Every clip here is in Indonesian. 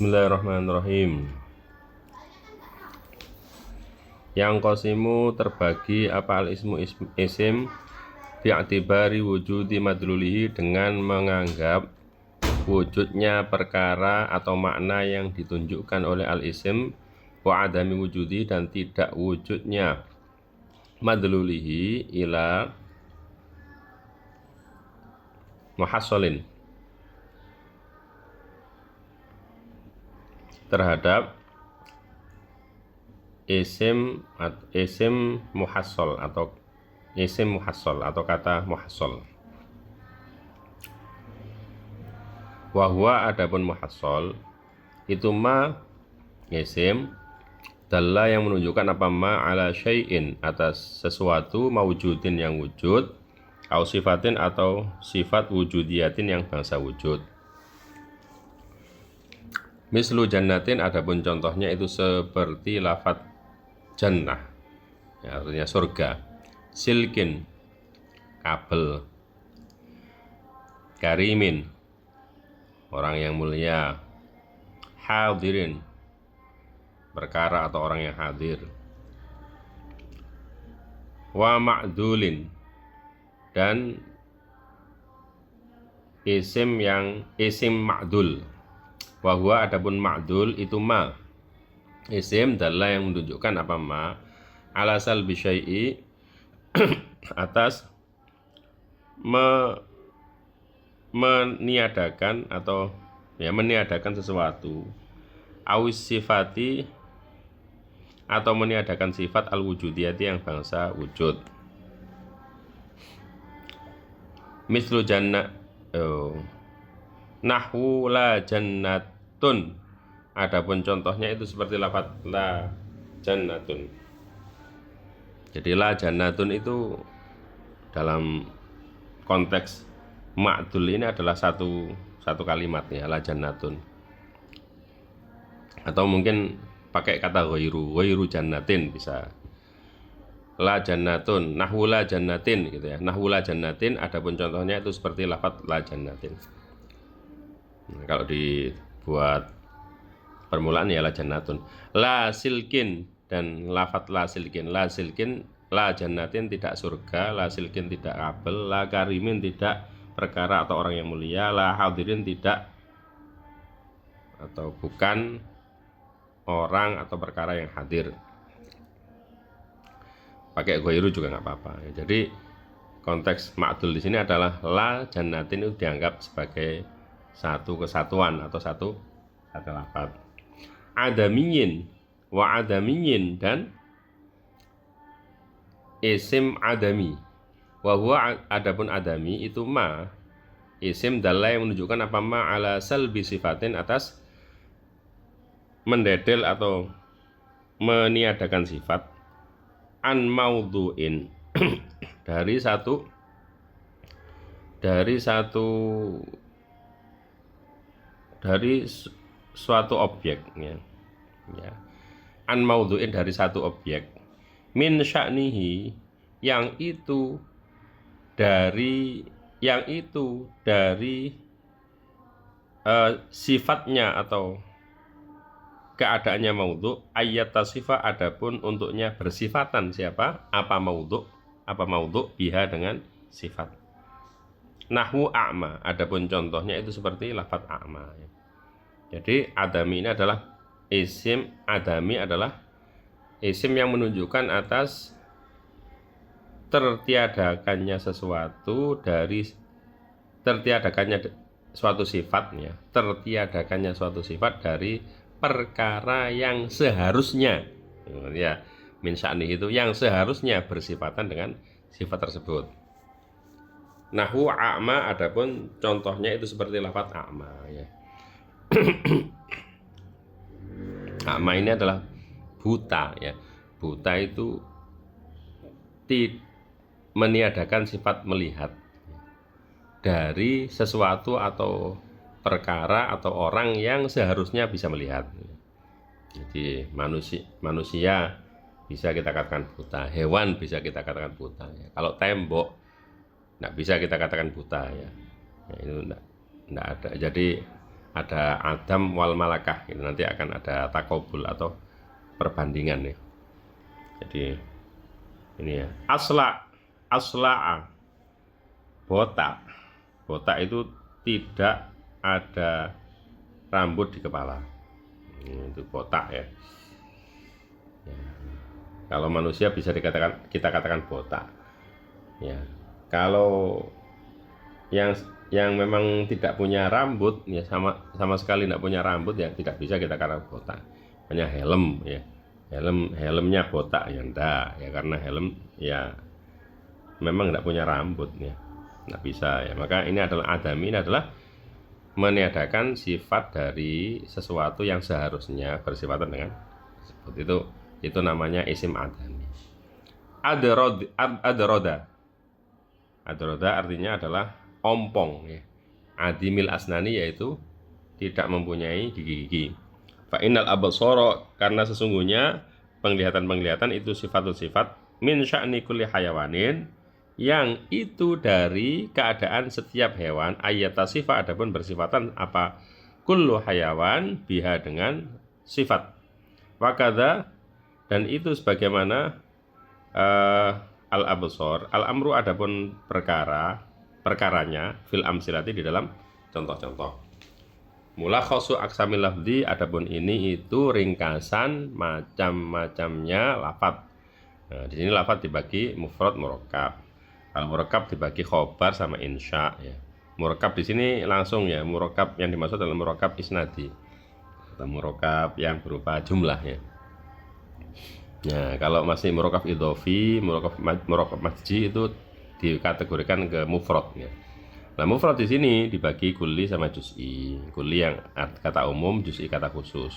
Bismillahirrahmanirrahim. Yang qasimu terbagi apa al-ismu isim bi'atibari wujudi madlulihi dengan menganggap wujudnya perkara atau makna yang ditunjukkan oleh al-isim wa adami wujudi dan tidak wujudnya madlulihi ila muhassolin terhadap isim muhassol atau isim muhassol atau kata muhassol. Wahwa adapun muhassol itu ma isim dalla yang menunjukkan apa ma ala syai'in atas sesuatu mawujudin yang wujud au sifatin atau sifat wujudiyatin yang bangsa wujud. Mislu jannatin adapun contohnya itu seperti lafadz jannah ya, artinya surga. Silkin kabel. Karimin orang yang mulia. Hadirin perkara atau orang yang hadir. Wa ma'dulin dan isim ma'dul. Wa huwa adapun ma'dul itu ma isim dalla yang menunjukkan apa ma ala salbi syai'i atas meniadakan atau ya meniadakan sesuatu awis sifati atau meniadakan sifat al-wujudiyati yang bangsa wujud. Mislu jannah nahwu la jannatun adapun contohnya itu seperti lafadz la jannatun. Jadi la jannatun itu dalam konteks ma'dul ini adalah satu kalimat ya, la jannatun. Atau mungkin pakai kata ghairu jannatin bisa. La jannatun, nahwu la jannatin gitu ya. Nahwu la jannatin adapun contohnya itu seperti lafadz la jannatin. Nah, kalau dibuat permulaan ya la jannatun. La silkin dan lafadz la silkin. La silkin, la jannatin tidak surga, la silkin tidak kabel, la karimin tidak perkara atau orang yang mulia, la hadirin tidak atau bukan orang atau perkara yang hadir. Pakai ghairu juga nggak apa-apa. Jadi konteks ma'dul di sini adalah la jannatin itu dianggap sebagai satu kesatuan atau satu lafadz. Adamiyin wa adamiyin dan isim adami. Wa huwa adapun adami itu ma isim dalla yang menunjukkan apa ma ala salbi sifatin atas mendedel atau meniadakan sifat an maudhu'in dari suatu objek ya. An maudhu'in dari satu objek min sya'nihi yang itu dari sifatnya atau keadaannya maudhu ayat tasifah adapun untuknya bersifatan siapa apa maudhu biha dengan sifat. Nahwu a'ma adapun contohnya itu seperti lafadz a'ma ya. Jadi adami ini adalah isim yang menunjukkan atas tertiadakannya suatu sifat dari perkara yang seharusnya ya min sya'ni itu yang seharusnya bersifatan dengan sifat tersebut. Nahwu a'ma adapun contohnya itu seperti lafadz a'ma ya. A'ma ini adalah buta ya. Buta itu meniadakan sifat melihat dari sesuatu atau perkara atau orang yang seharusnya bisa melihat. Jadi manusia bisa kita katakan buta, hewan bisa kita katakan buta ya. Kalau tembok tidak bisa kita katakan buta ya. Itu tidak ada. Jadi ada adam wal malakah, gitu. Nanti akan ada takobul atau perbandingan ya. Jadi ini ya, asla'a, botak itu tidak ada rambut di kepala. Itu botak ya. Kalau manusia bisa kita katakan botak. Ya. Kalau yang memang tidak punya rambut ya, sama sekali tidak punya rambut ya, tidak bisa kita katakan botak. Hanya helm ya. Helmnya botak ya enggak ya, karena helm ya memang tidak punya rambut ya. Tidak bisa ya. Maka ini adalah adami, ini adalah meniadakan sifat dari sesuatu yang seharusnya bersifatan dengan seperti itu namanya isim adami. Adroda artinya adalah ompong ya. Adimil asnani yaitu tidak mempunyai gigi-gigi. Fa innal absara, karena sesungguhnya penglihatan itu sifat min sya'ni kulli hayawanin, yang itu dari keadaan setiap hewan, ayatasifa adapun bersifatan apa kullu hayawan biha dengan sifat. Wakadha, dan itu sebagaimana al-absar, al-amru adapun perkaranya fil amsilati di dalam contoh-contoh. Mulakhasu aqsamil lafzi, adapun ini itu ringkasan macam-macamnya lafaz. Nah, di sini lafaz dibagi mufrad murakkab. Kalau murakkab dibagi khobar sama insya ya. Murakkab di sini langsung ya, murakkab yang dimaksud adalah murakkab isnadi atau murakkab yang berupa jumlah ya. Nah, kalau masih murakkab idhofi, murakkab masji itu dikategorikan ke mufrad ya. Nah, mufrad di sini dibagi kulli sama juz'i. Kulli yang kata umum, juz'i kata khusus.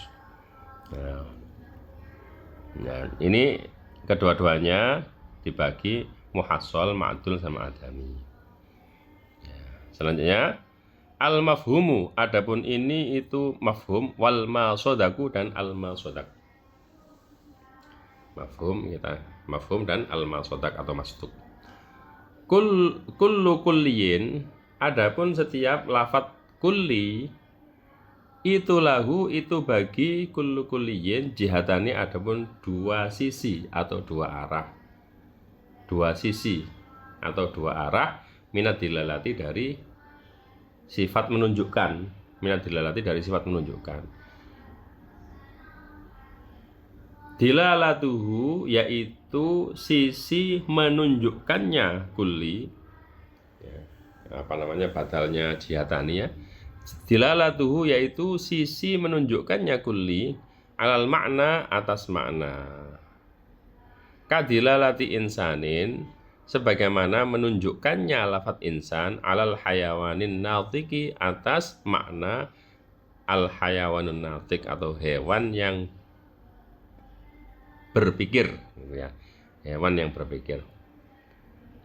Nah, ini kedua-duanya dibagi muhassal, ma'dul sama adami. Ya, selanjutnya al-mafhumu, adapun ini itu mafhum, wal masodaku dan al-masodak. Mafhum dan al-masodak atau masduk. Kullu kulliyin, adapun setiap lafadz kulli itu lahu, itu bagi kullu kulliyin jihatani, adapun dua sisi atau dua arah. Dua sisi atau dua arah, minat dilalati dari sifat menunjukkan, dilalatuhu yaitu sisi menunjukkannya kulli ya, badalnya jihatani ya. Dilalatuhu yaitu sisi menunjukkannya kulli alal makna, atas makna. Kadilalati insanin, sebagaimana menunjukkannya lafadz insan alal hayawanin natiki, atas makna al hayawanun natik atau hewan yang berpikir gitu ya. Hewan yang berpikir.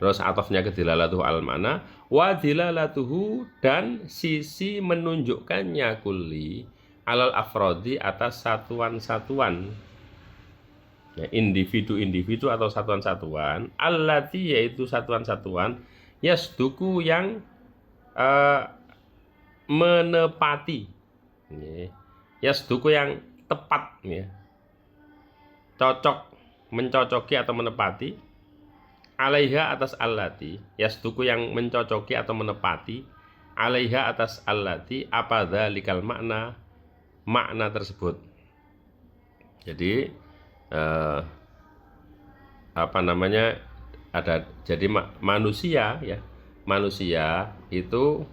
Terus atofnya ke dilalatuhu al makna, wa dilalatuhu, dan sisi menunjukkannya kulli alal afrodi, atas satuan-satuan ya, individu-individu atau satuan-satuan, allati yaitu satuan-satuan, yasduku yang menepati ya. Yasduku yang tepat ya. Cocok, mencocoki atau menepati, alaiha atas allati, yasduku yang mencocoki atau menepati, alaiha atas allati, apa dzalikal makna tersebut. Jadi jadi manusia ya, manusia itu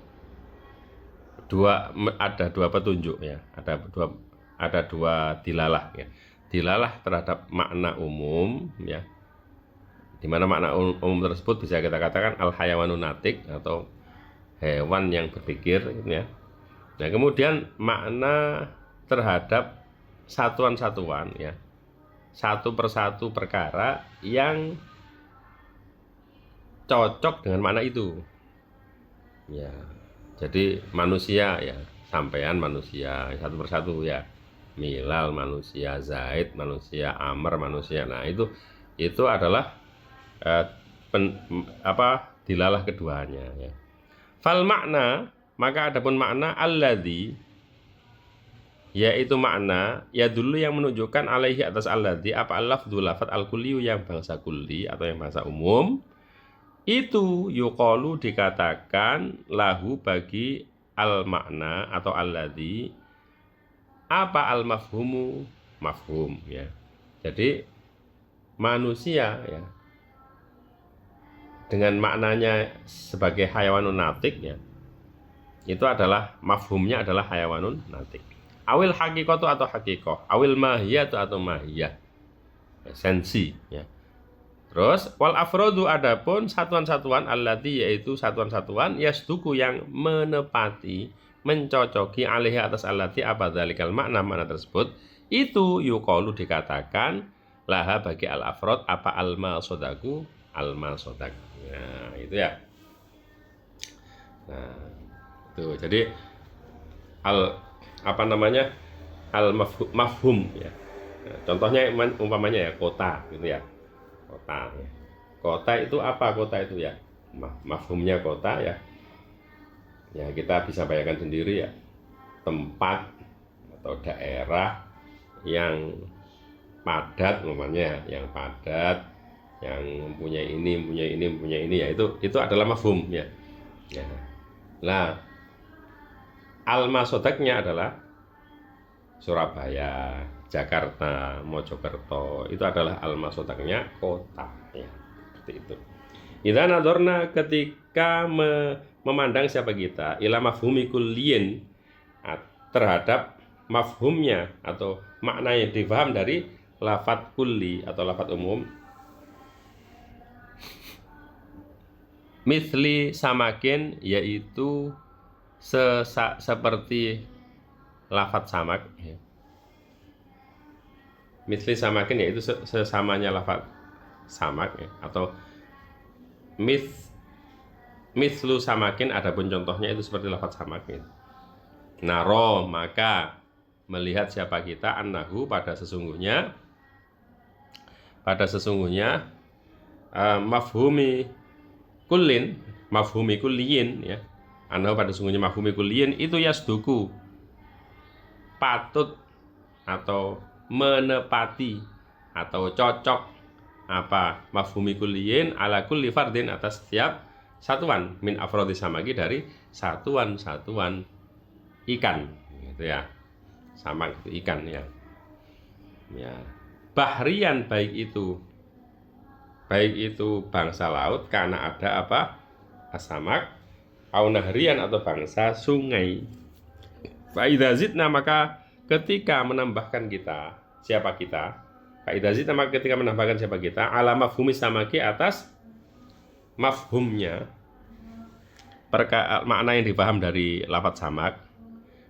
ada dua petunjuk ya, ada dua dilalah ya. Dilalah terhadap makna umum ya, dimana makna umum tersebut bisa kita katakan al hayawanun natik atau hewan yang berpikir ya. Nah, kemudian makna terhadap satuan-satuan ya, satu persatu perkara yang cocok dengan makna itu ya. Jadi manusia ya, sampean manusia satu persatu ya, Milal manusia, Zaid manusia, Amr manusia. Nah, itu adalah dilalah keduanya ya. Fal makna, maka adapun makna alladzi yaitu makna ya dulu yang menunjukkan alaihi atas alladzi apa al-lafdzu lafat al-kulliyu yang bangsa kulli atau yang bangsa umum itu yuqalu dikatakan lahu bagi al makna atau alladzi apa al mafhumu mafhum ya. Jadi manusia ya dengan maknanya sebagai hayawanun natik ya itu adalah mafhumnya adalah hayawanun natik. Awil hakikotu atau hakikoh, awil mahiyah atau mahiyah, esensi ya. Terus wal afrodu adapun satuan-satuan allati yaitu satuan-satuan yasduku yang menepati mencocoki alaihi atas allati apa dzalikal makna tersebut itu yuqalu dikatakan laha bagi al afrod apa al malsodaku al malsodak. Nah itu ya. Nah itu jadi al apa namanya al mafhum ya. Nah, contohnya umpamanya ya kota gitu ya. Kota ya. Kota itu apa kota itu ya? Mafhumnya kota ya. Ya kita bisa bayangkan sendiri ya. Tempat atau daerah yang padat umpamanya, yang padat, yang mempunyai ini ya itu adalah mafhum ya. Ya. Nah, al-masodaknya adalah Surabaya, Jakarta, Mojokerto itu adalah al-masodaknya kota ya, seperti itu. Idza nadorna ketika memandang siapa kita ila mafhumi kulliyin terhadap mafhumnya atau makna yang difaham dari lafat kulli atau lafat umum misli samakin yaitu seperti lafat samak ya. Misli samakin yaitu sesamanya lafat samak ya. Atau mislu samakin adapun contohnya itu seperti lafat samak ya. Naro maka melihat siapa kita annahu pada sesungguhnya mafhumi kulliyin ya. Annahu pada sesungguhnya mafhumi kulliyin itu yasduku patut atau menepati atau cocok apa mafhumi kulliyin ala kulli fardin atas setiap satuan min afrodi samaki dari satuan-satuan ikan gitu ya. Samak itu ikan ya. Ya. Bahrian baik itu bangsa laut karena ada apa? Asamak au nahrian atau bangsa sungai. Fa idza zidna maka ketika menambahkan kita siapa kita? Fa idza zidna maka ketika menambahkan siapa kita ala mafhumi samaki atas mafhumnya makna yang dipaham dari lafaz samak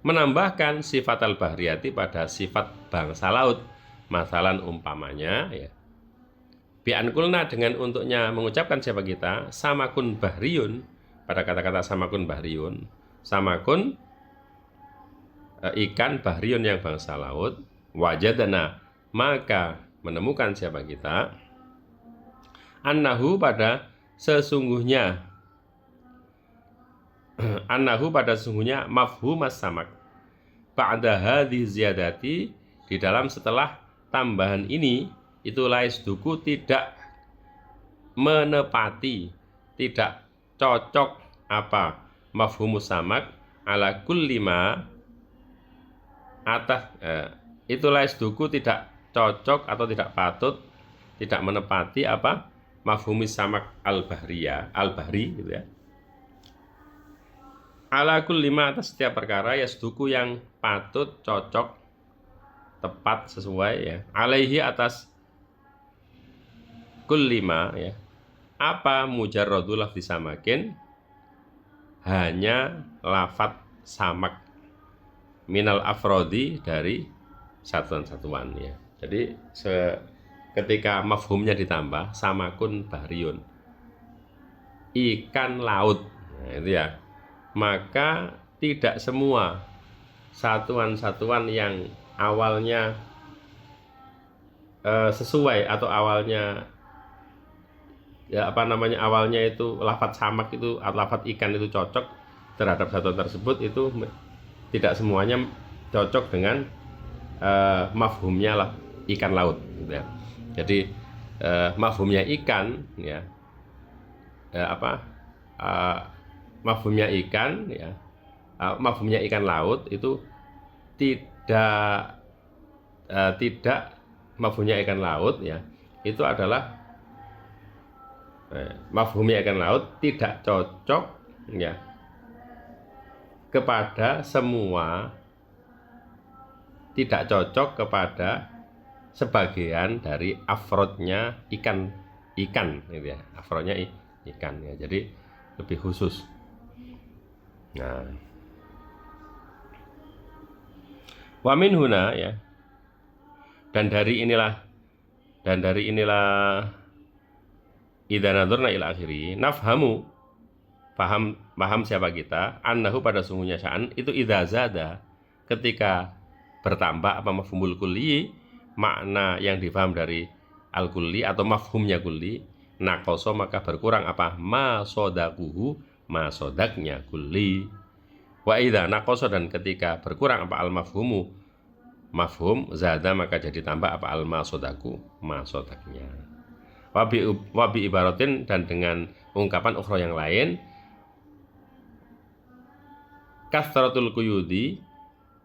menambahkan sifat al-bahriyati pada sifat bangsa laut. Masalan umpamanya ya. Bi'ankulna dengan untuknya mengucapkan siapa kita samakun bahriyun pada kata-kata samakun bahriyun. Samakun ikan bahriyun yang bangsa laut. Wajadana maka menemukan siapa kita annahu pada sesungguhnya mafhum as-samak ba'da hadhi ziyadati di dalam setelah tambahan ini itu laisduku tidak menepati tidak cocok apa mafhumus samak ala kulli ma atas itu laisduku tidak cocok atau tidak patut tidak menepati apa mafhumis samak al-bahri gitu ya. Ala kulli ma atas setiap perkara yasduku yang patut cocok tepat sesuai ya alaihi atas kulli ma ya apa mujarradul lafzi samakin hanya lafat samak minal afrodi dari satuan-satuan ya. Jadi ketika mafhumnya ditambah samakun bahriyun ikan laut nah, itu ya maka tidak semua satuan-satuan yang awalnya sesuai atau awalnya ya awalnya itu lafat samak itu atau lafat ikan itu cocok terhadap satuan tersebut itu tidak semuanya cocok dengan mafhumnya lah ikan laut gitu ya. Jadi mafhumnya ikan ya, mafhumnya ikan ya, mafhumnya ikan laut itu tidak mafhumnya ikan laut ya, itu adalah mafhumnya ikan laut tidak cocok ya kepada semua, tidak cocok kepada sebagian dari afrodnya ikan gitu ya, afrodnya ikan ya, jadi lebih khusus. Nah, wa min huna ya, dan dari inilah idza nadzarna ila akhiri nafhamu, paham siapa kita, annahu pada sungguhnya sya'an itu idza zada, ketika bertambah apa mafhumul kulli, makna yang difaham dari al kulli atau mafhumnya kulli, naqasa maka berkurang apa ma sodakuhu, ma sodaknya kulli. Wa idza naqasa, dan ketika berkurang apa al mafhumu, mafhum, zada maka jadi tambah apa al ma sodaku, ma sodaknya. Wabi ibaratin, dan dengan ungkapan ukhra yang lain, kasratul quyudi,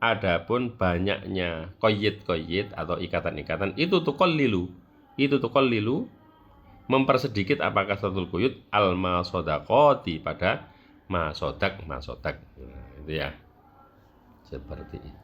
adapun banyaknya qayyid atau ikatan-ikatan, itu tuqallilu mempersedikit apa kasratul quyud al masodaqoti pada masodak. Nah, itu ya, seperti itu.